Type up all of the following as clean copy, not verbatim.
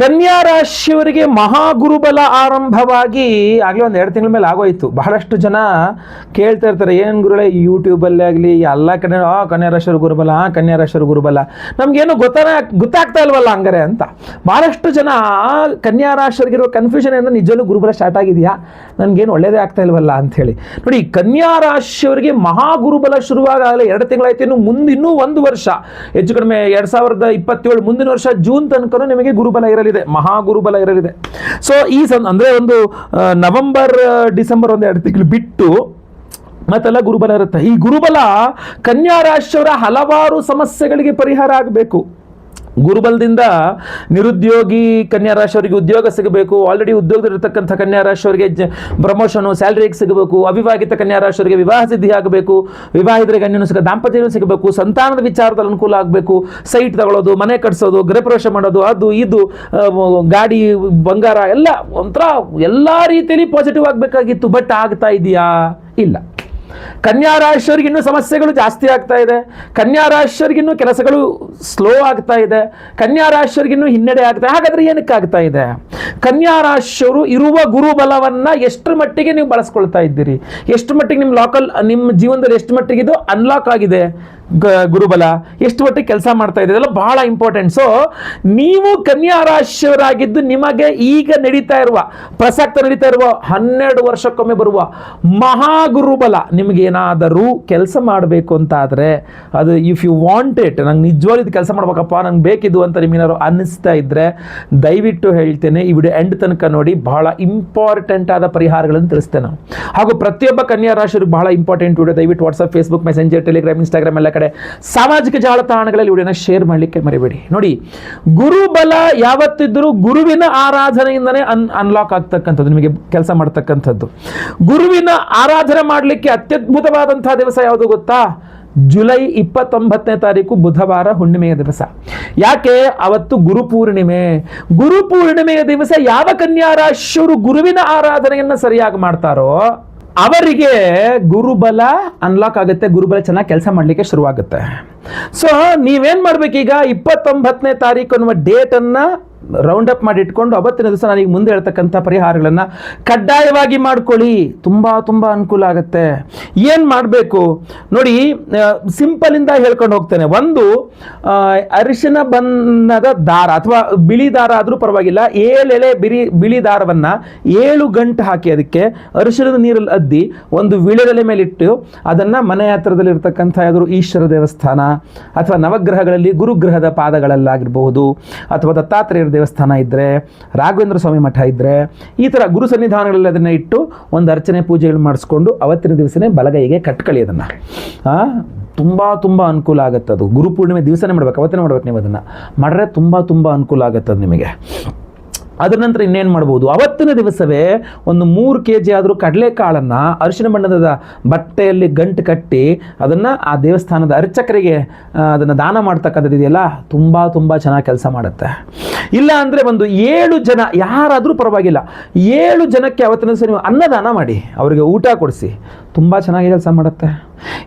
ಕನ್ಯಾ ರಾಶಿಯವರಿಗೆ ಮಹಾಗುರುಬಲ ಆರಂಭವಾಗಿ ಆಗಲೇ ಒಂದು 2 ತಿಂಗಳ ಮೇಲೆ ಆಗೋಯ್ತು. ಬಹಳಷ್ಟು ಜನ ಕೇಳ್ತಾ ಇರ್ತಾರೆ, ಏನು ಗುರುಗಳೇ ಯೂಟ್ಯೂಬಲ್ಲೇ ಆಗಲಿ ಎಲ್ಲ ಕಡೆ ಕನ್ಯಾ ರಾಶಿಯವ್ರ ಗುರುಬಲ, ಕನ್ಯಾ ರಾಶಿಯವ್ರ ಗುರುಬಲ, ನಮಗೇನು ಗೊತ್ತಾಗ್ತಾ ಇಲ್ವಲ್ಲ ಹಂಗಾರೆ ಅಂತ. ಬಹಳಷ್ಟು ಜನ ಕನ್ಯಾ ರಾಶಿಯವರಿಗಿರೋ ಕನ್ಫ್ಯೂಷನ್ ಅಂದರೆ ನಿಜವಲ್ಲೂ ಗುರುಬಲ ಸ್ಟಾರ್ಟ್ ಆಗಿದೆಯಾ, ನನಗೇನು ಒಳ್ಳೇದೇ ಆಗ್ತಾ ಇಲ್ವಲ್ಲ ಅಂಥೇಳಿ. ನೋಡಿ, ಕನ್ಯಾ ರಾಶಿಯವರಿಗೆ ಮಹಾಗುರುಬಲ ಶುರುವಾಗಲೇ 2 ತಿಂಗಳಾಯ್ತು. ಇನ್ನು ಇನ್ನೂ 1 ವರ್ಷ, ಹೆಚ್ಚು ಕಡಿಮೆ 2027 ಮುಂದಿನ ವರ್ಷ ಜೂನ್ ತನಕ ನಿಮಗೆ ಗುರುಬಲ ಇರಲಿದೆ, ಮಹಾಗುರುಬಲ ಇರಲಿದೆ. ಸೊ ಈ ಅಂದ್ರೆ ಒಂದು ನವೆಂಬರ್ ಡಿಸೆಂಬರ್ 1-2 ತಿಂಗಳು ಬಿಟ್ಟು ಮತ್ತೆಲ್ಲ ಗುರುಬಲ ಇರುತ್ತೆ. ಈ ಗುರುಬಲ ಕನ್ಯಾ ರಾಶಿಯವರ ಹಲವಾರು ಸಮಸ್ಯೆಗಳಿಗೆ ಪರಿಹಾರ ಆಗಬೇಕು. ಗುರುಬಲದಿಂದ ನಿರುದ್ಯೋಗಿ ಕನ್ಯಾ ರಾಶಿಯವರಿಗೆ ಉದ್ಯೋಗ ಸಿಗಬೇಕು, ಆಲ್ರೆಡಿ ಉದ್ಯೋಗದಲ್ಲಿರ್ತಕ್ಕಂಥ ಕನ್ಯಾ ರಾಶಿಯವರಿಗೆ ಪ್ರಮೋಷನು, ಸ್ಯಾಲರಿ ಸಿಗಬೇಕು, ಅವಿವಾಹಿತ ಕನ್ಯಾ ರಾಶಿಯವರಿಗೆ ವಿವಾಹ ಸಿದ್ಧಿ ಆಗಬೇಕು, ವಿವಾಹಿತರಿಗೆ ಅನ್ಯೋನ್ಯ ದಾಂಪತ್ಯನೂ ಸಿಗಬೇಕು, ಸಂತಾನದ ವಿಚಾರದಲ್ಲಿ ಅನುಕೂಲ ಆಗಬೇಕು, ಸೈಟ್ ತಗೊಳ್ಳೋದು, ಮನೆ ಕಟ್ಸೋದು, ಗೃಹಪ್ರವೇಶ ಮಾಡೋದು, ಅದು ಇದು, ಗಾಡಿ ಬಂಗಾರ ಎಲ್ಲ ಒಂಥರ ಎಲ್ಲ ರೀತಿಯಲ್ಲಿ ಪಾಸಿಟಿವ್ ಆಗಬೇಕಾಗಿತ್ತು. ಬಟ್ ಆಗ್ತಾ ಇದೆಯಾ? ಇಲ್ಲ. ಕನ್ಯಾ ರಾಶಿಯವರಿಗೆ ಇನ್ನೂ ಸಮಸ್ಯೆಗಳು ಜಾಸ್ತಿ ಆಗ್ತಾ ಇದೆ. ಕನ್ಯಾ ರಾಶಿಯವರಿಗಿನ್ನೂ ಕೆಲಸಗಳು ಸ್ಲೋ ಆಗ್ತಾ ಇದೆ. ಕನ್ಯಾ ರಾಶಿಯವರಿಗಿನ್ನೂ ಹಿನ್ನಡೆ ಆಗ್ತಾ ಇದೆ. ಹಾಗಾದ್ರೆ ಏನಕ್ಕೆ ಆಗ್ತಾ ಇದೆ? ಕನ್ಯಾ ರಾಶಿಯವರು ಇರುವ ಗುರುಬಲವನ್ನ ಎಷ್ಟು ಮಟ್ಟಿಗೆ ನೀವು ಬಳಸ್ಕೊಳ್ತಾ ಇದ್ದೀರಿ, ಎಷ್ಟು ಮಟ್ಟಿಗೆ ನಿಮ್ಮ ಜೀವನದಲ್ಲಿ ಎಷ್ಟು ಮಟ್ಟಿಗೆ ಇದು ಅನ್ಲಾಕ್ ಆಗಿದೆ ಗುರುಬಲ, ಎಷ್ಟು ಮಟ್ಟಿಗೆ ಕೆಲಸ ಮಾಡ್ತಾ ಇದೆ, ಇದೆಲ್ಲ ಬಹಳ ಇಂಪಾರ್ಟೆಂಟ್. ಸೊ ನೀವು ಕನ್ಯಾ ರಾಶಿಯವರಾಗಿದ್ದು ನಿಮಗೆ ಈಗ ಪ್ರಸಕ್ತ ನಡೀತಾ ಇರುವ 12 ವರ್ಷಕ್ಕೊಮ್ಮೆ ಬರುವ ಮಹಾಗುರುಬಲ ನಿಮಗೇನಾದರೂ ಕೆಲಸ ಮಾಡಬೇಕು ಅಂತ ಆದರೆ, ಅದು ಇಫ್ ಯು ವಾಂಟ್ ಇಟ್, ನಂಗೆ ನಿಜವಾಗ್ಲೂ ಇದು ಕೆಲಸ ಮಾಡ್ಬೇಕಪ್ಪ, ನಂಗೆ ಬೇಕಿದ್ದು ಅಂತ ನಿಮಗೇನಾದ್ರು ಅನ್ನಿಸ್ತಾ ಇದ್ರೆ ದಯವಿಟ್ಟು ಹೇಳ್ತೇನೆ, ಈ ವಿಡಿಯೋ ಎಂಡ್ ತನಕ ನೋಡಿ. ಬಹಳ ಇಂಪಾರ್ಟೆಂಟ್ ಆದ ಪರಿಹಾರಗಳನ್ನು ತಿಳಿಸ್ತೇನೆ ನಾವು. ಹಾಗೂ ಪ್ರತಿಯೊಬ್ಬ ಕನ್ಯಾ ರಾಶಿಯವರಿಗೆ ಬಹಳ ಇಂಪಾರ್ಟೆಂಟ್ ವಿಡಿಯೋ. ದಯವಿಟ್ಟು WhatsApp, Facebook, messenger, Telegram, Instagram ಎಲ್ಲ ಕಡೆ ಸಾಮಾಜಿಕ ಜಾಲತಾಣಗಳಲ್ಲಿ ವಿಡಿಯೋನ ಶೇರ್ ಮಾಡಲಿಕ್ಕೆ ಮರಿಬೇಡಿ. ನೋಡಿ, ಗುರುಬಲ ಯಾವತ್ತಿದ್ರೂ ಗುರುವಿನ ಆರಾಧನೆಯಿಂದನೇ ಅನ್ಲಾಕ್ ಆಗ್ತಕ್ಕಂಥದ್ದು, ನಿಮಗೆ ಕೆಲಸ ಮಾಡ್ತಕ್ಕಂಥದ್ದು. ಗುರುವಿನ ಆರಾಧನೆ ಮಾಡಲಿಕ್ಕೆ ಅತ್ಯದ್ಭುತವಾದಂತಹ ದಿವಸ ಯಾವುದು ಗೊತ್ತಾ? ಜುಲೈ 29ನೇ ತಾರೀಕು ಬುಧವಾರ, ಹುಣ್ಣಿಮೆಯ ದಿವಸ. ಯಾಕೆ? ಅವತ್ತು ಗುರುಪೂರ್ಣಿಮೆ. ಗುರುಪೂರ್ಣಿಮೆಯ ದಿವಸ ಯಾವ ಕನ್ಯಾ ರಾಶಿಯವರು ಗುರುವಿನ ಆರಾಧನೆಯನ್ನ ಸರಿಯಾಗಿ ಮಾಡ್ತಾರೋ ಅವರಿಗೆ ಗುರುಬಲ ಅನ್ಲಾಕ್ ಆಗುತ್ತೆ, ಗುರುಬಲ ಚೆನ್ನಾಗಿ ಕೆಲಸ ಮಾಡಲಿಕ್ಕೆ ಶುರುವಾಗುತ್ತೆ. ಸೊ ನೀವೇನ್ ಮಾಡ್ಬೇಕೀಗ? 29ನೇ ತಾರೀಕು ಅನ್ನುವ ಡೇಟನ್ನು ರೌಂಡ್ ಅಪ್ ಮಾಡಿ ಇಟ್ಕೊಂಡು ಅವತ್ತಿನ ದಿವಸ ನಾನೀಗ ಮುಂದೆ ಹೇಳ್ತಕ್ಕಂಥ ಪರಿಹಾರಗಳನ್ನು ಕಡ್ಡಾಯವಾಗಿ ಮಾಡ್ಕೊಳ್ಳಿ. ತುಂಬ ಅನುಕೂಲ ಆಗುತ್ತೆ. ಏನು ಮಾಡಬೇಕು ನೋಡಿ, ಸಿಂಪಲ್ ಇಂದ ಹೇಳ್ಕೊಂಡು ಹೋಗ್ತೇನೆ. ಒಂದು, ಅರಿಶಿನ ಬಣ್ಣದ ದಾರ ಅಥವಾ ಬಿಳಿ ದಾರ ಆದರೂ ಪರವಾಗಿಲ್ಲ, 7 ಎಳೆ ಬಿಳಿ ದಾರವನ್ನು 7 ಗಂಟು ಹಾಕಿ ಅದಕ್ಕೆ ಅರಿಶಿನದ ನೀರಲ್ಲಿ ಅದ್ದಿ ಒಂದು ವಿಳೆದೆಲೆ ಮೇಲಿಟ್ಟು ಅದನ್ನು ಮನೆ ಹತ್ತಿರದಲ್ಲಿ ಇರ್ತಕ್ಕಂಥ ಯಾವ್ದಾದ್ರು ಈಶ್ವರ ದೇವಸ್ಥಾನ ಅಥವಾ ನವಗ್ರಹಗಳಲ್ಲಿ ಗುರುಗ್ರಹದ ಪಾದಗಳಲ್ಲಾಗಿರಬಹುದು, ಅಥವಾ ದತ್ತಾತ್ರೇಯರ ದೇವಸ್ಥಾನ ಇದ್ದರೆ, ರಾಘವೇಂದ್ರ ಸ್ವಾಮಿ ಮಠ ಇದ್ದರೆ, ಈ ಥರ ಗುರು ಸನ್ನಿಧಾನಗಳಲ್ಲಿ ಅದನ್ನು ಇಟ್ಟು ಒಂದು ಅರ್ಚನೆ ಪೂಜೆಗಳು ಮಾಡಿಸ್ಕೊಂಡು ಅವತ್ತಿನ ದಿವಸನೇ ಬಲಗೈಗೆ ಕಟ್ಕೊಳ್ಳಿ. ಅದನ್ನು ತುಂಬ ಅನುಕೂಲ ಆಗುತ್ತೆ. ಅದು ಗುರುಪೂರ್ಣಿಮೆ ದಿವಸನೇ ಮಾಡ್ಬೇಕು, ಅವತ್ತೇ ಮಾಡ್ಬೇಕು. ನೀವು ಅದನ್ನು ಮಾಡಿದ್ರೆ ತುಂಬ ಅನುಕೂಲ ಆಗುತ್ತೆ ಅದು ನಿಮಗೆ. ಅದರ ನಂತರ ಇನ್ನೇನು ಮಾಡ್ಬೋದು? ಅವತ್ತಿನ ದಿವಸವೇ ಒಂದು 3 kg ಆದರೂ ಕಡಲೆಕಾಳನ್ನು ಅರಿಶಿನ ಬಣ್ಣದ ಬಟ್ಟೆಯಲ್ಲಿ ಗಂಟು ಕಟ್ಟಿ ಅದನ್ನು ಆ ದೇವಸ್ಥಾನದ ಅರ್ಚಕರಿಗೆ ಅದನ್ನು ದಾನ ಮಾಡ್ತಕ್ಕಂಥದ್ದು ಇದೆಯಲ್ಲ, ತುಂಬ ಚೆನ್ನಾಗಿ ಕೆಲಸ ಮಾಡುತ್ತೆ. ಇಲ್ಲ ಅಂದರೆ ಒಂದು 7 ಜನ ಯಾರಾದರೂ ಪರವಾಗಿಲ್ಲ, 7 ಜನಕ್ಕೆ ಅವತ್ತಿನ ದಿವಸ ನೀವು ಅನ್ನದಾನ ಮಾಡಿ, ಅವರಿಗೆ ಊಟ ಕೊಡಿಸಿ, ತುಂಬ ಚೆನ್ನಾಗಿ ಕೆಲಸ ಮಾಡುತ್ತೆ.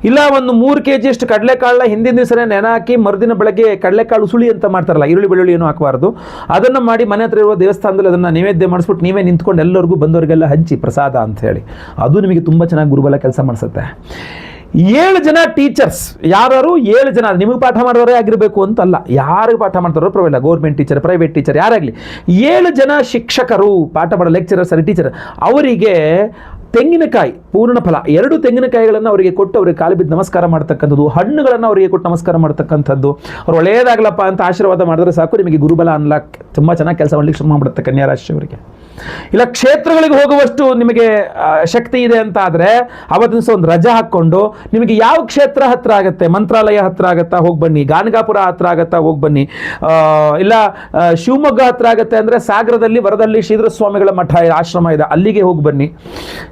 ಇಲ್ಲ ಒಂದು 3 kg ಅಷ್ಟು ಕಡಲೆಕಾಳನ್ನ ಹಿಂದಿನ ದಿವಸನೇ ನೆನೆ ಹಾಕಿ ಮರುದಿನ ಬೆಳಗ್ಗೆ ಕಡಲೆಕಾಳು ಉಸುಳಿ ಅಂತ ಮಾಡ್ತಾರಲ್ಲ, ಈರುಳ್ಳಿ ಬೆಳ್ಳುಳ್ಳಿ ಏನೂ ಹಾಕಬಾರ್ದು, ಅದನ್ನು ಮಾಡಿ ಮನೆ ಹತ್ರ ಇರುವ ದೇವಸ್ಥಾನದಲ್ಲಿ ಅದನ್ನು ನೈವೇದ್ಯ ಮಾಡಿಸ್ಬಿಟ್ಟು ನೀವೇ ನಿಂತ್ಕೊಂಡು ಎಲ್ಲರಿಗೂ ಬಂದವರಿಗೆಲ್ಲ ಹಂಚಿ ಪ್ರಸಾದ ಅಂತ ಹೇಳಿ, ಅದು ನಿಮಗೆ ತುಂಬ ಚೆನ್ನಾಗಿ ಗುರುಬಲ ಕೆಲಸ ಮಾಡಿಸುತ್ತೆ. 7 ಜನ ಟೀಚರ್ಸ್, ಯಾರು 7 ಜನ ನಿಮಗೆ ಪಾಠ ಮಾಡೋರೇ ಆಗಿರಬೇಕು ಅಂತಲ್ಲ, ಯಾರಿಗೆ ಪಾಠ ಮಾಡ್ತಾರೋ ಪರವಾಗಿಲ್ಲ, ಗೌರ್ಮೆಂಟ್ ಟೀಚರ್, ಪ್ರೈವೇಟ್ ಟೀಚರ್, ಯಾರಾಗಲಿ 7 ಜನ ಶಿಕ್ಷಕರು, ಪಾಠ ಮಾಡೋ ಲೆಕ್ಚರರ್ಸ್, ಟೀಚರ್, ಅವರಿಗೆ ತೆಂಗಿನಕಾಯಿ ಪೂರ್ಣ ಫಲ 2 ತೆಂಗಿನಕಾಯಿಗಳನ್ನು ಅವರಿಗೆ ಕೊಟ್ಟು ಅವರಿಗೆ ಕಾಲು ಬಿದ್ದು ನಮಸ್ಕಾರ ಮಾಡ್ತಕ್ಕಂಥದ್ದು, ಹಣ್ಣುಗಳನ್ನು ಅವರಿಗೆ ಕೊಟ್ಟು ನಮಸ್ಕಾರ ಮಾಡ್ತಕ್ಕಂಥದ್ದು, ಅವ್ರು ಒಳ್ಳೆಯದಾಗಲಪ್ಪ ಅಂತ ಆಶೀರ್ವಾದ ಮಾಡಿದ್ರೆ ಸಾಕು, ನಿಮಗೆ ಗುರುಬಲ ಅನ್ಲಾಕ್ ತುಂಬ ಚೆನ್ನಾಗಿ ಕೆಲಸ ಮಾಡಲಿಕ್ಕೆ ಶುರು ಮಾಡಿಬಿಡುತ್ತೆ ಕನ್ಯಾ ರಾಶಿಯವರಿಗೆ. ಇಲ್ಲ ಕ್ಷೇತ್ರಗಳಿಗೆ ಹೋಗುವಷ್ಟು ನಿಮಗೆ ಶಕ್ತಿ ಇದೆ ಅಂತ ಆದರೆ ಅವತ್ತಿನ ದಿವಸ ಒಂದು ರಜೆ ಹಾಕ್ಕೊಂಡು ನಿಮಗೆ ಯಾವ ಕ್ಷೇತ್ರ ಹತ್ರ ಆಗುತ್ತೆ, ಮಂತ್ರಾಲಯ ಹತ್ರ ಆಗುತ್ತಾ ಹೋಗಿ ಬನ್ನಿ, ಗಾನಗಾಪುರ ಹತ್ರ ಆಗುತ್ತಾ ಹೋಗಿ ಬನ್ನಿ, ಇಲ್ಲ ಶಿವಮೊಗ್ಗ ಹತ್ರ ಆಗುತ್ತೆ ಅಂದರೆ ಸಾಗರದಲ್ಲಿ ವರದಲ್ಲಿ ಶ್ರೀಧರ ಸ್ವಾಮಿಗಳ ಮಠ ಆಶ್ರಮ ಇದೆ, ಅಲ್ಲಿಗೆ ಹೋಗಿ ಬನ್ನಿ.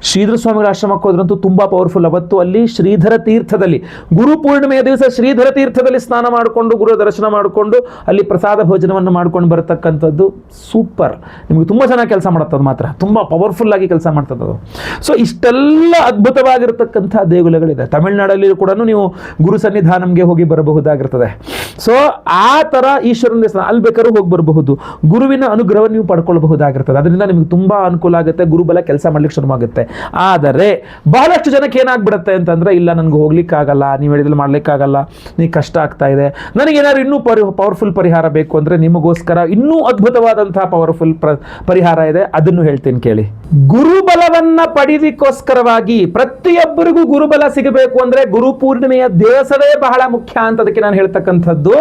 ಶ್ರೀಧರ ಸ್ವಾಮಿಗಳ ಆಶ್ರಮಕ್ಕೆ ಹೋದ್ರಂತೂ ತುಂಬ ಪವರ್ಫುಲ್. ಅವತ್ತು ಅಲ್ಲಿ ಶ್ರೀಧರ ತೀರ್ಥದಲ್ಲಿ ಗುರು ಪೂರ್ಣಿಮೆಯ ದಿವಸ ಶ್ರೀಧರ ತೀರ್ಥದಲ್ಲಿ ಸ್ನಾನ ಮಾಡಿಕೊಂಡು ಗುರು ದರ್ಶನ ಮಾಡಿಕೊಂಡು ಅಲ್ಲಿ ಪ್ರಸಾದ ಭೋಜನವನ್ನು ಮಾಡ್ಕೊಂಡು ಬರತಕ್ಕಂಥದ್ದು ಸೂಪರ್, ನಿಮಗೆ ತುಂಬ ಚೆನ್ನಾಗಿ ಕೆಲಸ ಮಾಡುತ್ತೆ, ಅದು ಮಾತ್ರ ತುಂಬ ಪವರ್ಫುಲ್ಲಾಗಿ ಕೆಲಸ ಮಾಡ್ತದೆ ಅದು. ಸೊ ಇಷ್ಟೆಲ್ಲ ಅದ್ಭುತವಾಗಿರತಕ್ಕಂಥ ದೇಗುಲಗಳಿದೆ. ತಮಿಳುನಾಡಲ್ಲಿ ಕೂಡ ನೀವು ಗುರು ಸನ್ನಿಧಾನಂಗೆ ಹೋಗಿ ಬರಬಹುದಾಗಿರ್ತದೆ. ಸೊ ಆ ಥರ ಈಶ್ವರನ ದೇವಸ್ಥಾನ ಅಲ್ಲಿ ಬೇಕಾದ್ರೂ ಹೋಗಿ ಬರಬಹುದು. ಗುರುವಿನ ಅನುಗ್ರಹವನ್ನು ನೀವು ಪಡ್ಕೊಳ್ಬಹುದಾಗಿರ್ತದೆ. ಅದರಿಂದ ನಿಮ್ಗೆ ತುಂಬ ಅನುಕೂಲ ಆಗುತ್ತೆ, ಗುರುಬಲ ಕೆಲಸ ಮಾಡ್ಲಿಕ್ಕೆ ಶುರುವಾಗುತ್ತೆ. ಆದರೆ ಬಹಳಷ್ಟು ಜನಕ್ಕೆ ಏನಾಗ್ಬಿಡುತ್ತೆ ಅಂತಂದ್ರೆ, ಇಲ್ಲ ನನಗೆ ಹೋಗ್ಲಿಕ್ಕಾಗಲ್ಲ, ನೀವು ಹೇಳಿದ್ರೆ ಮಾಡ್ಲಿಕ್ಕಾಗಲ್ಲ, ನೀ ಕಷ್ಟ ಆಗ್ತಾ ಇದೆ, ನನಗೇನಾದ್ರು ಇನ್ನೂ ಪವರ್ಫುಲ್ ಪರಿಹಾರ ಬೇಕು ಅಂದರೆ ನಿಮಗೋಸ್ಕರ ಇನ್ನೂ ಅದ್ಭುತವಾದಂತಹ ಪವರ್ಫುಲ್ ಪರಿಹಾರ ಇದೆ, ಅದನ್ನು ಹೇಳ್ತೀನಿ ಕೇಳಿ. ಗುರುಬಲವನ್ನ ಪಡೆಯೋದಕ್ಕೋಸ್ಕರವಾಗಿ ಪ್ರತಿಯೊಬ್ಬರಿಗೂ ಗುರುಬಲ ಸಿಗಬೇಕು ಅಂದ್ರೆ ಗುರು ಪೂರ್ಣಿಮೆಯ ದಿವಸವೇ ಬಹಳ ಮುಖ್ಯ ಅಂತ ಅದಕ್ಕೆ ನಾನು ಹೇಳ್ತಕ್ಕಂಥದ್ದು.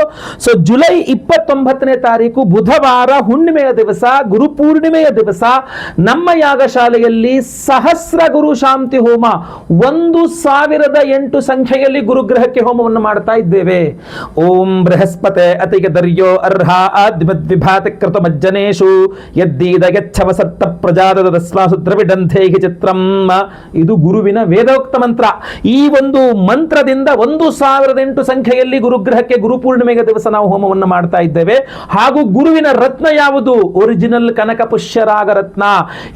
ಸೊ ಜುಲೈ 29ನೇ ತಾರೀಕು ಬುಧವಾರ ಹುಣ್ಣಿಮೆಯ ದಿವಸ, ಗುರು ಪೂರ್ಣಿಮೆಯ ದಿವಸ ನಮ್ಮ ಯಾಗಶಾಲೆಯಲ್ಲಿ ಸಹಸ್ರ ಗುರು ಶಾಂತಿ ಹೋಮ 1008 ಸಂಖ್ಯೆಯಲ್ಲಿ ಗುರುಗ್ರಹಕ್ಕೆ ಹೋಮವನ್ನು ಮಾಡ್ತಾ ಇದ್ದೇವೆ. ಓಂ ಬೃಹಸ್ಪತೆ ಅತಿಗೆ ದರ್ಯೋ ಅರ್ಹ ಆದ್ಮದ್ವಿಭಾತಿ ಕೃತ ಮಜ್ಜನೇಶು ಯದ್ದೀದ ಯಚ್ಛವ ಸತ್ತ ಪ್ರಜಾದದ ದಸ್ವಾಸು ದ್ರವಿಡಂಥೇಹಿ ಚಿತ್ರಂ. ಇದು ಗುರುವಿನ ವೇದೋಕ್ತ ಮಂತ್ರ. ಈ ಒಂದು ಮಂತ್ರದಿಂದ 1008 ಸಂಖ್ಯೆಯಲ್ಲಿ ಗುರುಗ್ರಹಕ್ಕೆ ಗುರು ಪೂರ್ಣಿಮೆಯ ದಿವಸ ನಾವು ಹೋಮವನ್ನು ಮಾಡ್ತಾ ಇದ್ದೇವೆ. ಹಾಗೂ ಗುರುವಿನ ರತ್ನ ಯಾವುದು? ಒರಿಜಿನಲ್ ಕನಕ ಪುಷ್ಯರಾಗ ರತ್ನ.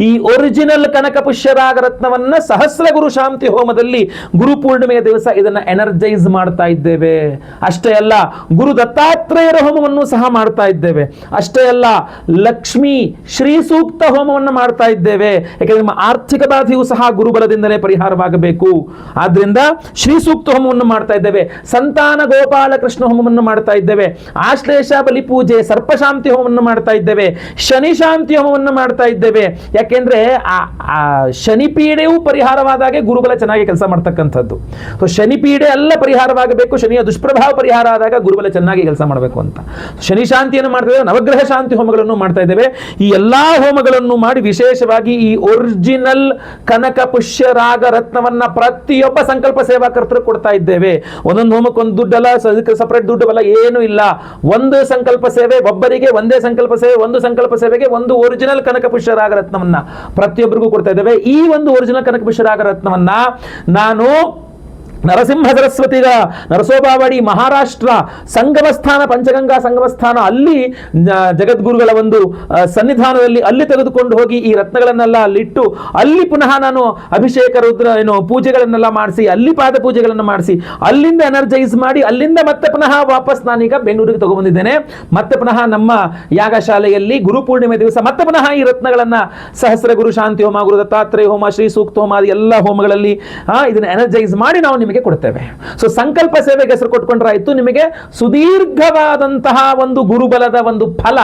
ಈ ಒರಿಜಿನಲ್ ಕನಕ ಪುಷ್ಯರಾಗ ರತ್ನವನ್ನ ಸಹಸ್ರ ಗುರು ಶಾಂತಿ ಹೋಮದಲ್ಲಿ ಗುರು ಪೂರ್ಣಿಮೆಯ ದಿವಸ ಇದನ್ನ ಎನರ್ಜೈಸ್ ಮಾಡ್ತಾ ಇದ್ದೇವೆ. ಅಷ್ಟೇ ಅಲ್ಲ, ಗುರು ದತ್ತಾತ್ರೇಯರ ಹೋಮವನ್ನು ಸಹ ಮಾಡ್ತಾ ಇದ್ದೇವೆ. ಅಷ್ಟೇ ಅಲ್ಲ, ಲಕ್ಷ್ಮೀ ಶ್ರೀ ಸೂಕ್ತ ಹೋಮವನ್ನು ಮಾಡ್ತಾ ಇದ್ದೇವೆ. ಯಾಕಂದ್ರೆ ನಿಮ್ಮ ಆರ್ಥಿಕ ಬಾಧೆಯೂ ಸಹ ಗುರುಬಲದಿಂದಲೇ ಪರಿಹಾರವಾಗಬೇಕು. ಆದ್ರಿಂದ ಶ್ರೀ ಸೂಕ್ತ ಹೋಮವನ್ನು ಮಾಡ್ತಾ ಇದ್ದೇವೆ. ಸಂತಾನ ಗೋಪಾಲ ಕೃಷ್ಣ ಹೋಮವನ್ನು ಮಾಡ್ತಾ ಇದ್ದೇವೆ. ಆಶ್ಲೇಷ ಬಲಿ ಪೂಜೆ, ಸರ್ಪಶಾಂತಿ ಹೋಮವನ್ನು ಮಾಡ್ತಾ ಇದ್ದೇವೆ. ಶನಿ ಶಾಂತಿ ಹೋಮವನ್ನು ಮಾಡ್ತಾ ಇದ್ದೇವೆ. ಯಾಕೆಂದ್ರೆ ಆ ಶನಿ ಪೀಡೆಯೂ ಪರಿಹಾರವಾದಾಗೆ ಗುರುಬಲ ಚೆನ್ನಾಗಿ ಕೆಲಸ ಮಾಡ್ತಕ್ಕಂಥದ್ದು. ಸೊ ಶನಿ ಪೀಡೆ ಎಲ್ಲ ಪರಿಹಾರವಾಗಬೇಕು, ಶನಿಯ ದುಷ್ಪ್ರಭಾವ ಪರಿಹಾರ ಆದಾಗ ಗುರುಬಲ ಚೆನ್ನಾಗಿ ಕೆಲಸ ಮಾಡಬೇಕು ಅಂತ ಶನಿ ಶಾಂತಿಯನ್ನು ಮಾಡ್ತಾ ಇದ್ದೇವೆ. ನವಗ್ರಹ ಶಾಂತಿ ಹೋಮಗಳನ್ನು ಮಾಡ್ತಾ ಇದ್ದೇವೆ. ಈ ಎಲ್ಲಾ ಹೋಮಗಳನ್ನು ಮಾಡಿ ವಿಶೇಷವಾಗಿ ಈ ಒರಿಜಿನಲ್ ಕನಕ ಪುಷ್ಯರಾಗ ರತ್ನವನ್ನ ಪ್ರತಿಯೊಬ್ಬ ಸಂಕಲ್ಪ ಸೇವಾಕರ್ತರು ಕೊಡ್ತಾ ಇದ್ದೇವೆ. ಒಂದೊಂದು ಹೋಮಕ್ಕೊಂದು ದುಡ್ಡಲ್ಲ, ಸಪರೇಟ್ ದುಡ್ಡಲ್ಲ, ಏನು ಇಲ್ಲ. ಒಂದು ಸಂಕಲ್ಪ ಸೇವೆ ಒಬ್ಬರಿಗೆ, ಒಂದೇ ಸಂಕಲ್ಪ ಸೇವೆ, ಒಂದು ಸಂಕಲ್ಪ ಸೇವೆಗೆ ಒಂದು ಒರಿಜಿನಲ್ ಕನಕ ಪುಷ್ಯರಾಗ ರತ್ನವನ್ನ ಪ್ರತಿಯೊಬ್ಬರಿಗೂ ಕೊಡ್ತಾ ಇದ್ದೇವೆ. ಈ ಒಂದು ಒರಿಜಿನಲ್ ಕನಕ ಪುಷ್ಯರಾಗ ರತ್ನವನ್ನ ನಾನು ನರಸಿಂಹ ಸರಸ್ವತಿಗ ನರಸೋಬಾವಾಡಿ ಮಹಾರಾಷ್ಟ್ರ ಸಂಗಮಸ್ಥಾನ, ಪಂಚಗಂಗಾ ಸಂಗಮಸ್ಥಾನ, ಅಲ್ಲಿ ಜಗದ್ಗುರುಗಳ ಒಂದು ಸನ್ನಿಧಾನದಲ್ಲಿ ಅಲ್ಲಿ ತೆಗೆದುಕೊಂಡು ಹೋಗಿ ಈ ರತ್ನಗಳನ್ನೆಲ್ಲ ಅಲ್ಲಿಟ್ಟು ಅಲ್ಲಿ ಪುನಃ ನಾನು ಅಭಿಷೇಕ ರುದ್ರ ಪೂಜೆಗಳನ್ನೆಲ್ಲ ಮಾಡಿಸಿ, ಅಲ್ಲಿ ಪಾದ ಪೂಜೆಗಳನ್ನು ಮಾಡಿಸಿ, ಅಲ್ಲಿಂದ ಎನರ್ಜೈಸ್ ಮಾಡಿ, ಅಲ್ಲಿಂದ ಮತ್ತೆ ಪುನಃ ವಾಪಸ್ ನಾನೀಗ ಬೆಂಗಳೂರಿಗೆ ತಗೊಂಡ್ಬಂದಿದ್ದೇನೆ. ಮತ್ತೆ ಪುನಃ ನಮ್ಮ ಯಾಗಶಾಲೆಯಲ್ಲಿ ಗುರು ಪೂರ್ಣಿಮೆ ದಿವಸ ಮತ್ತೆ ಪುನಃ ಈ ರತ್ನಗಳನ್ನ ಸಹಸ್ರ ಗುರು ಶಾಂತಿ ಹೋಮ, ಗುರು ದತ್ತಾತ್ರೇಯ ಹೋಮ, ಶ್ರೀ ಸೂಕ್ತ ಹೋಮ, ಎಲ್ಲ ಹೋಮಗಳಲ್ಲಿ ಇದನ್ನ ಎನರ್ಜೈಸ್ ಮಾಡಿ ನಾವು ನಿಮಗೆ ಕೊಡ್ತೇವೆ. ಸೊ ಸಂಕಲ್ಪ ಸೇವೆಗೆ ಹೆಸರು ಕೊಟ್ಕೊಂಡ್ರಾಯ್ತು. ನಿಮಗೆ ಸುದೀರ್ಘವಾದಂತಹ ಒಂದು ಗುರುಬಲದ ಒಂದು ಫಲ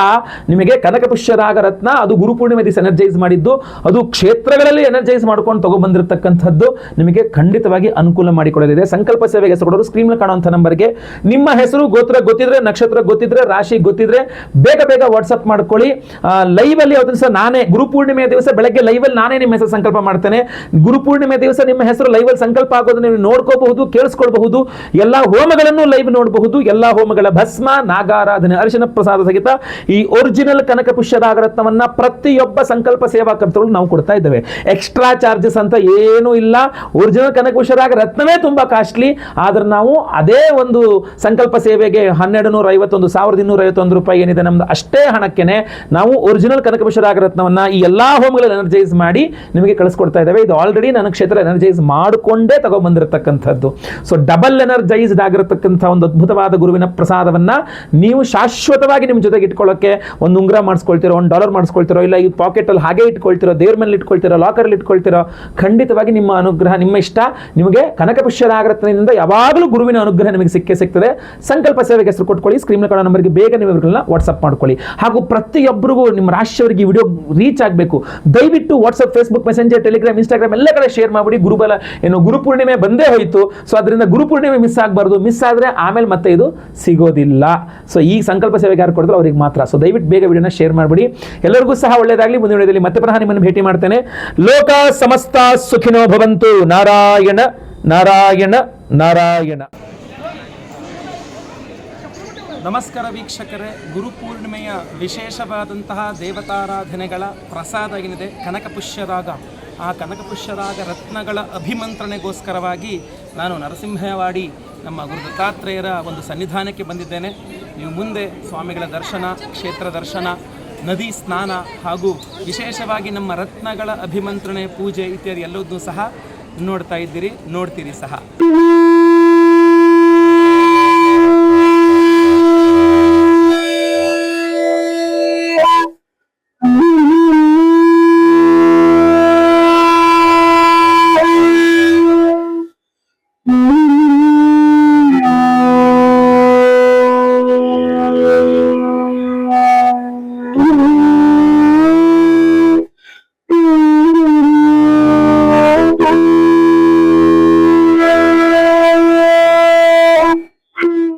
ನಿಮಗೆ ಕನಕ ಪುಷ್ಯರಾಗ ರತ್ನ, ಅದು ಗುರು ಪೂರ್ಣಿಮೆ ದಿವಸ ಎನರ್ಜೈಸ್ ಮಾಡಿದ್ದು, ಅದು ಕ್ಷೇತ್ರಗಳಲ್ಲಿ ಎನರ್ಜೈಸ್ ಮಾಡ್ಕೊಂಡು ತಗೊಂಡ್ಬಂದಿರತಕ್ಕಂಥದ್ದು ನಿಮಗೆ ಖಂಡಿತವಾಗಿ ಅನುಕೂಲ ಮಾಡಿಕೊಡಲಿದೆ. ಸಂಕಲ್ಪ ಸೇವೆಗೆ ಹೆಸರು ಕೊಡೋರು ಸ್ಕ್ರೀನ್ ಕಾಣುವಂಥ ನಂಬರ್ಗೆ ನಿಮ್ಮ ಹೆಸರು, ಗೋತ್ರ ಗೊತ್ತಿದ್ರೆ, ನಕ್ಷತ್ರ ಗೊತ್ತಿದ್ರೆ, ರಾಶಿ ಗೊತ್ತಿದ್ರೆ ಬೇಗ ಬೇಗ ವಾಟ್ಸ್ಆಪ್ ಮಾಡ್ಕೊಳ್ಳಿ. ಲೈವ್ ಅಲ್ಲಿ ಅವತ್ತು ದಿವಸ ನಾನೇ ಗುರು ಪೂರ್ಣಿಮೆಯ ದಿವಸ ಬೆಳಗ್ಗೆ ಲೈವ್ ಅಲ್ಲಿ ನಾನೇ ನಿಮ್ಮ ಹೆಸರು ಸಂಕಲ್ಪ ಮಾಡ್ತೇನೆ. ಗುರು ಪೂರ್ಣಿಮೆ ದಿವಸ ನಿಮ್ಮ ಹೆಸರು ಲೈವ್ ಅಲ್ಲಿ ಸಂಕಲ್ಪ ಆಗೋದು ನೀವು ನೋಡ್ಕೋಬಹುದು, ಕೇಳಿಸ್ಕೊಳ್ಬಹುದು. ಎಲ್ಲಾ ಹೋಮಗಳನ್ನು ಲೈವ್ ನೋಡಬಹುದು. ಎಲ್ಲಾ ಹೋಮಗಳ ಭಸ್ಮ, ನಾಗಾರಾಧನೆ, ಅರಿಶಿನ ಪ್ರಸಾದ ಸಹಿತ ಈ ಒರಿಜಿನಲ್ ಕನಕ ಪುಷ್ಯರಾಗ ರತ್ನವನ್ನ ಪ್ರತಿಯೊಬ್ಬ ಸಂಕಲ್ಪ ಸೇವಾಕರ್ತರು ನಾವು ಕೊಡ್ತಾ ಇದ್ದೇವೆ. ಎಕ್ಸ್ಟ್ರಾ ಚಾರ್ಜಸ್ ಅಂತ ಏನೂ ಇಲ್ಲ. ಒರಿಜಿನಲ್ ಕನಕ ಪುಷ್ಯರಾಗ ರತ್ನವೇ ತುಂಬಾ ಕಾಸ್ಟ್ಲಿ, ಆದ್ರೆ ನಾವು ಅದೇ ಒಂದು ಸಂಕಲ್ಪ ಸೇವೆಗೆ 1251 1251 ರೂಪಾಯಿ ಏನಿದೆ ನಮ್ದು, ಅಷ್ಟೇ ಹಣಕ್ಕೆನೆ ನಾವು ಒರಿಜಿನಲ್ ಕನಕ ಪುಷ್ಯರಾಗ ರತ್ನವನ್ನ ಈ ಎಲ್ಲಾ ಹೋಮಗಳಲ್ಲಿ ಎನರ್ಜೈಸ್ ಮಾಡಿ ನಿಮಗೆ ಕಳಿಸ್ಕೊಡ್ತಾ ಇದ್ದೇವೆ. ಇದು ಆಲ್ರೆಡಿ ನನ್ನ ಕ್ಷೇತ್ರ ಎನರ್ಜೈಸ್ ಮಾಡಿಕೊಂಡೇ ತಗೊಂಡ್ಬಂದಿರತಕ್ಕಂಥದ್ದು. ಸೊ ಡಬಲ್ ಎನರ್ಜೈಸ್ಡ್ ಆಗಿರತಕ್ಕಂಥ ಒಂದು ಅದ್ಭುತವಾದ ಗುರುವಿನ ಪ್ರಸಾದವನ್ನ ನೀವು ಶಾಶ್ವತವಾಗಿ ನಿಮ್ಮ ಜೊತೆಗೆ ಇಟ್ಕೊಳ್ಳೋಕೆ ಒಂದು ಉಂಗುರ ಮಾಡಿಸ್ಕೊಳ್ತಿರೋ, $1 ಮಾಡಿಸ್ಕೊಳ್ತಿರೋ, ಇಲ್ಲ ಈ ಪಾಕೆಟ್ ಅಲ್ಲಿ ಹಾಗೆ ಇಟ್ಕೊಳ್ತಿರೋ, ದೇವ್ರ ಮೇಲೆ ಇಟ್ಕೊಳ್ತಿರೋ, ಲಾಕರ್ ಅಲ್ಲಿ ಇಟ್ಕೊಳ್ತಿರೋ, ಖಂಡಿತವಾಗಿ ನಿಮ್ಮ ಅನುಗ್ರಹ, ನಿಮ್ಮ ಇಷ್ಟ ನಿಮಗೆ ಕನಕ ಪುಷ್ಯರಾಗ ರತ್ನದಿಂದ ಯಾವಾಗಲೂ ಗುರುವಿನ ಅನುಗ್ರಹ ನಿಮಗೆ ಸಿಗ್ತದೆ. ಸಂಕಲ್ಪ ಸೇವೆಗೆ ಹೆಸರು ಕೊಟ್ಕೊಳ್ಳಿ. ಸ್ಕ್ರೀನ್ ಕಾಣೋ ನಂಬರ್ಗೆ ಬೇಗ ನೀವು ಇವ್ರನ್ನ ವಾಟ್ಸ್ಆಪ್ ಮಾಡ್ಕೊಳ್ಳಿ. ಹಾಗೂ ಪ್ರತಿಯೊಬ್ಬರಿಗೂ ನಿಮ್ಮ ರಾಶಿಯವರಿಗೆ ಈ ವಿಡಿಯೋ ರೀಚ್ ಆಗಬೇಕು. ದಯವಿಟ್ಟು WhatsApp, Facebook, messenger, Telegram, Instagram ಎಲ್ಲ ಕಡೆ ಶೇರ್ ಮಾಡಿ. ಗುರುಬಲ ಗುರು ಪೂರ್ಣಿಮೆ ಬಂದೇ ಹೋಯಿತು. ಸೊ ಅದರಿಂದ ಗುರು ಪೂರ್ಣಿಮೆ ಮಿಸ್ ಆಗಬಾರ್ದು. ಮಿಸ್ ಆದರೆ ಆಮೇಲೆ ಮತ್ತೆ ಇದು ಸಿಗೋದಿಲ್ಲ. ಸೊ ಈ ಸಂಕಲ್ಪ ಸೇವೆಗೆ ಯಾರು ಕೊಡಿದ್ರು ಅವ್ರಿಗೆ ಮಾತ್ರ. ಸೊ ದಯವಿಟ್ಟು ಬೇಗ ವಿಡಿಯೋನ ಶೇರ್ ಮಾಡಿಬಿಡಿ. ಎಲ್ಲರಿಗೂ ಸಹ ಒಳ್ಳೆಯದಾಗಲಿ. ಮುಂದಿನ ವಿಡಿಯೋದಲ್ಲಿ ಮತ್ತೆ ಪುನಃ ನಿಮ್ಮನ್ನು ಭೇಟಿ ಮಾಡ್ತೇನೆ. ಲೋಕ ಸಮಸ್ತ ಸುಖಿನೋ ಭವಂತು. ನಾರಾಯಣ ನಾರಾಯಣ ನಾರಾಯಣ. ನಮಸ್ಕಾರ ವೀಕ್ಷಕರೇ, ಗುರುಪೂರ್ಣಿಮೆಯ ವಿಶೇಷವಾದಂತಹ ದೇವತಾರಾಧನೆಗಳ ಪ್ರಸಾದ ಏನಿದೆ ಕನಕಪುಷ್ಯರಾಗ, ಆ ಕನಕಪುಷ್ಯರಾಗ ರತ್ನಗಳ ಅಭಿಮಂತ್ರಣೆಗೋಸ್ಕರವಾಗಿ ನಾನು ನರಸಿಂಹವಾಡಿ ನಮ್ಮ ಗುರು ದತ್ತಾತ್ರೇಯರ ಒಂದು ಸನ್ನಿಧಾನಕ್ಕೆ ಬಂದಿದ್ದೇನೆ. ನೀವು ಮುಂದೆ ಸ್ವಾಮಿಗಳ ದರ್ಶನ, ಕ್ಷೇತ್ರ ದರ್ಶನ ನದಿ ಸ್ನಾನ ಹಾಗೂ ವಿಶೇಷವಾಗಿ ನಮ್ಮ ರತ್ನಗಳ ಅಭಿಮಂತ್ರಣೆ ಪೂಜೆ ಇತ್ಯಾದಿ ಎಲ್ಲವನ್ನೂ ಸಹ ನೋಡ್ತಾ ಇದ್ದೀರಿ, ನೋಡ್ತೀರಿ ಸಹ.